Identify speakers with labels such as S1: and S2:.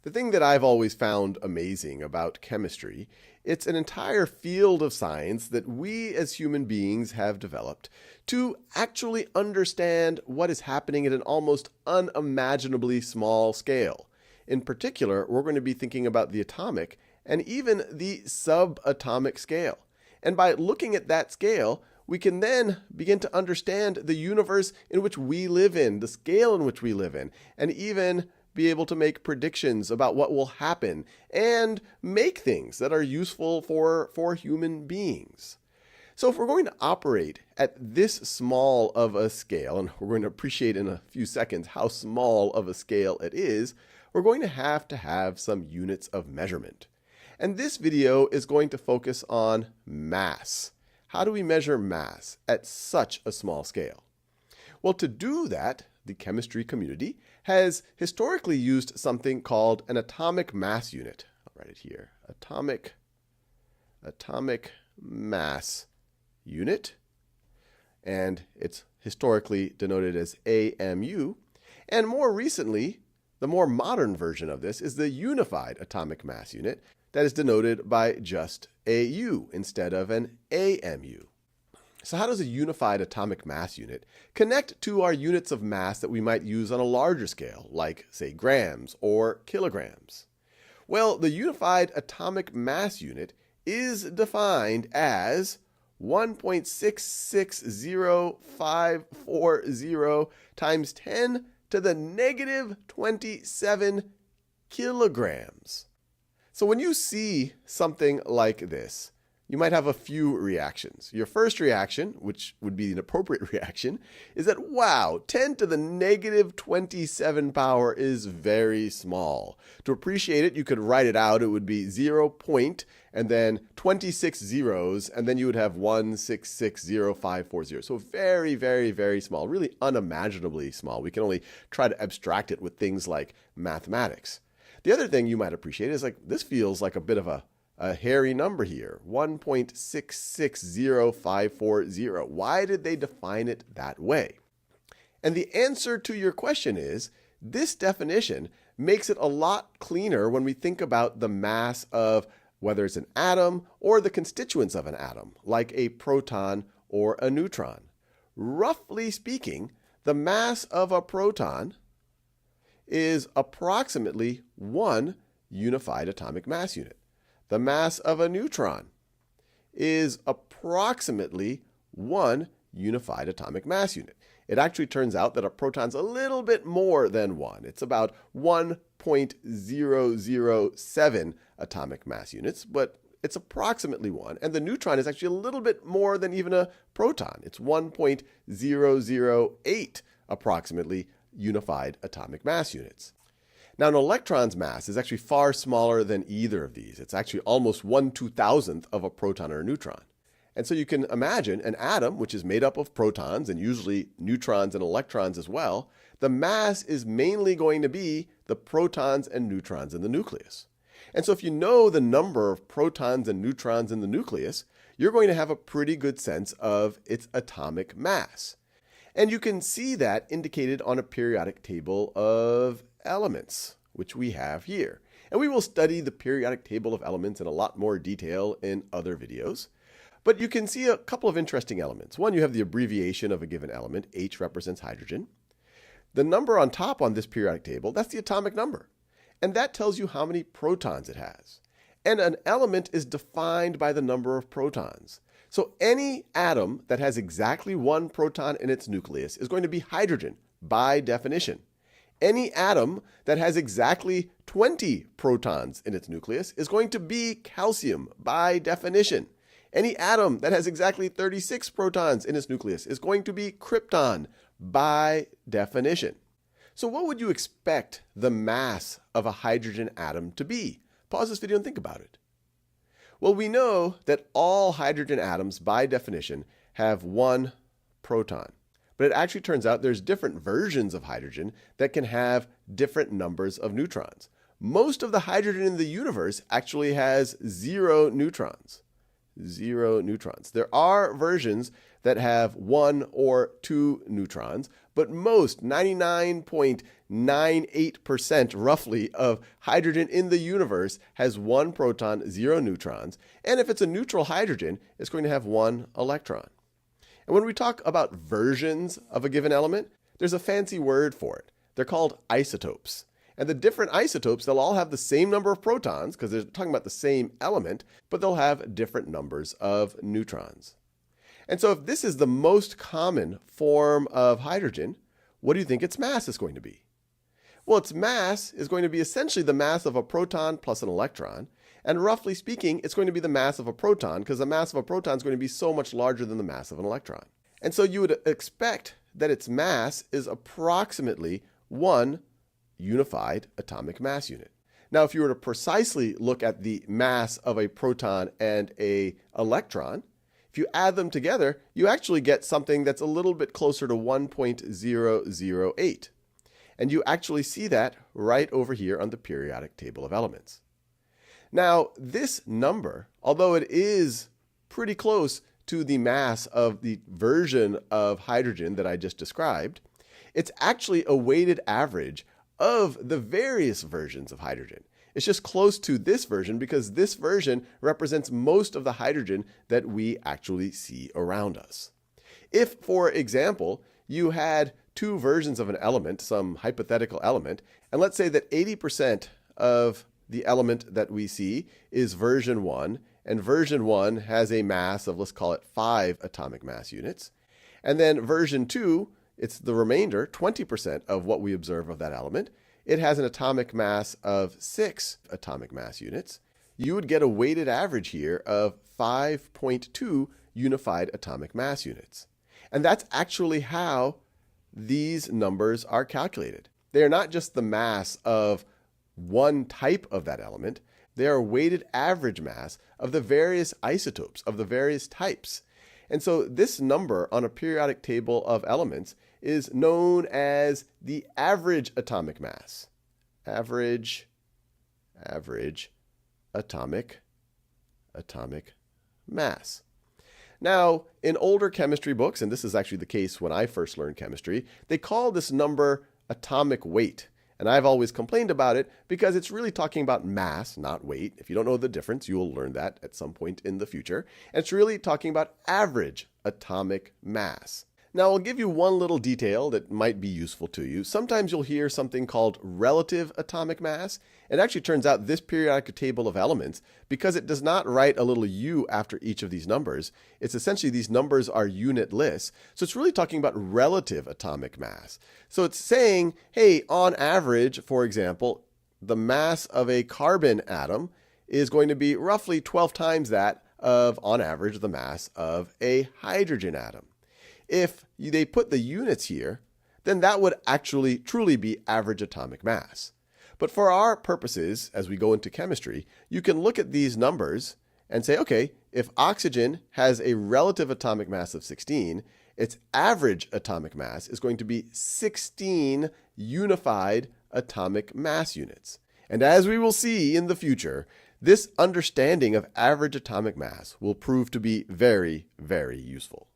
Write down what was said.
S1: The thing that I've always found amazing about chemistry, it's an entire field of science that we as human beings have developed to actually understand what is happening at an almost unimaginably small scale. In particular, we're going to be thinking about the atomic and even the subatomic scale. And by looking at that scale, we can then begin to understand the universe in which we live in, the scale in which we live in, and even be able to make predictions about what will happen and make things that are useful for human beings. So if we're going to operate at this small of a scale, and we're going to appreciate in a few seconds how small of a scale it is, we're going to have some units of measurement. And this video is going to focus on mass. How do we measure mass at such a small scale? Well, to do that, the chemistry community has historically used something called an atomic mass unit. I'll write it here. Atomic mass unit. And it's historically denoted as AMU. And more recently, the more modern version of this is the unified atomic mass unit that is denoted by just AU instead of an AMU. So how does a unified atomic mass unit connect to our units of mass that we might use on a larger scale, like, say, grams or kilograms? Well, the unified atomic mass unit is defined as 1.660540 times 10 to the negative 27 kilograms. So when you see something like this, you might have a few reactions. Your first reaction, which would be an appropriate reaction, is that, wow, 10 to the negative 27 power is very small. To appreciate it, you could write it out. It would be 0 point and then 26 zeros, and then you would have 1.660540. So very, very, very small, really unimaginably small. We can only try to abstract it with things like mathematics. The other thing you might appreciate is like this feels like a bit of a hairy number here, 1.660540. Why did they define it that way? And the answer to your question is, this definition makes it a lot cleaner when we think about the mass of whether it's an atom or the constituents of an atom, like a proton or a neutron. Roughly speaking, the mass of a proton is approximately 1 unified atomic mass unit. The mass of a neutron is approximately 1 unified atomic mass unit. It actually turns out that a proton's a little bit more than 1. It's about 1.007 atomic mass units, but it's approximately 1. And the neutron is actually a little bit more than even a proton. It's 1.008 approximately unified atomic mass units. Now, an electron's mass is actually far smaller than either of these. It's actually almost 1/2000th of a proton or a neutron. And so you can imagine an atom, which is made up of protons and usually neutrons and electrons as well, the mass is mainly going to be the protons and neutrons in the nucleus. And so if you know the number of protons and neutrons in the nucleus, you're going to have a pretty good sense of its atomic mass. And you can see that indicated on a periodic table of elements, which we have here. And we will study the periodic table of elements in a lot more detail in other videos. But you can see a couple of interesting elements. One, you have the abbreviation of a given element. H represents hydrogen. The number on top on this periodic table, that's the atomic number. And that tells you how many protons it has. And an element is defined by the number of protons. So any atom that has exactly 1 proton in its nucleus is going to be hydrogen by definition. Any atom that has exactly 20 protons in its nucleus is going to be calcium by definition. Any atom that has exactly 36 protons in its nucleus is going to be krypton by definition. So what would you expect the mass of a hydrogen atom to be? Pause this video and think about it. Well, we know that all hydrogen atoms, by definition, have 1 proton. But it actually turns out there's different versions of hydrogen that can have different numbers of neutrons. Most of the hydrogen in the universe actually has 0 neutrons. 0 neutrons. There are versions that have 1 or 2 neutrons, but most, 99.98% roughly, of hydrogen in the universe has 1 proton, 0 neutrons. And if it's a neutral hydrogen, it's going to have 1 electron. And when we talk about versions of a given element, there's a fancy word for it. They're called isotopes. And the different isotopes, they'll all have the same number of protons, because they're talking about the same element, but they'll have different numbers of neutrons. And so if this is the most common form of hydrogen, what do you think its mass is going to be? Well, its mass is going to be essentially the mass of a proton plus an electron. And roughly speaking, it's going to be the mass of a proton, because the mass of a proton is going to be so much larger than the mass of an electron. And so you would expect that its mass is approximately 1 unified atomic mass unit. Now, if you were to precisely look at the mass of a proton and an electron, if you add them together, you actually get something that's a little bit closer to 1.008. And you actually see that right over here on the periodic table of elements. Now, this number, although it is pretty close to the mass of the version of hydrogen that I just described, it's actually a weighted average of the various versions of hydrogen. It's just close to this version because this version represents most of the hydrogen that we actually see around us. If, for example, you had 2 versions of an element, some hypothetical element, and let's say that 80% of the element that we see is version 1, and version 1 has a mass of, let's call it 5 atomic mass units, and then version 2, it's the remainder, 20% of what we observe of that element. It has an atomic mass of 6 atomic mass units. You would get a weighted average here of 5.2 unified atomic mass units. And that's actually how these numbers are calculated. They are not just the mass of one type of that element. They are a weighted average mass of the various isotopes, of the various types. And so this number on a periodic table of elements is known as the average atomic mass. Average atomic mass. Now, in older chemistry books, and this is actually the case when I first learned chemistry, they call this number atomic weight. And I've always complained about it because it's really talking about mass, not weight. If you don't know the difference, you will learn that at some point in the future. And it's really talking about average atomic mass. Now, I'll give you one little detail that might be useful to you. Sometimes you'll hear something called relative atomic mass. It actually turns out this periodic table of elements, because it does not write a little u after each of these numbers, it's essentially these numbers are unitless. So it's really talking about relative atomic mass. So it's saying, hey, on average, for example, the mass of a carbon atom is going to be roughly 12 times that of, on average, the mass of a hydrogen atom. If they put the units here, then that would actually truly be average atomic mass. But for our purposes, as we go into chemistry, you can look at these numbers and say, okay, if oxygen has a relative atomic mass of 16, its average atomic mass is going to be 16 unified atomic mass units. And as we will see in the future, this understanding of average atomic mass will prove to be very, very useful.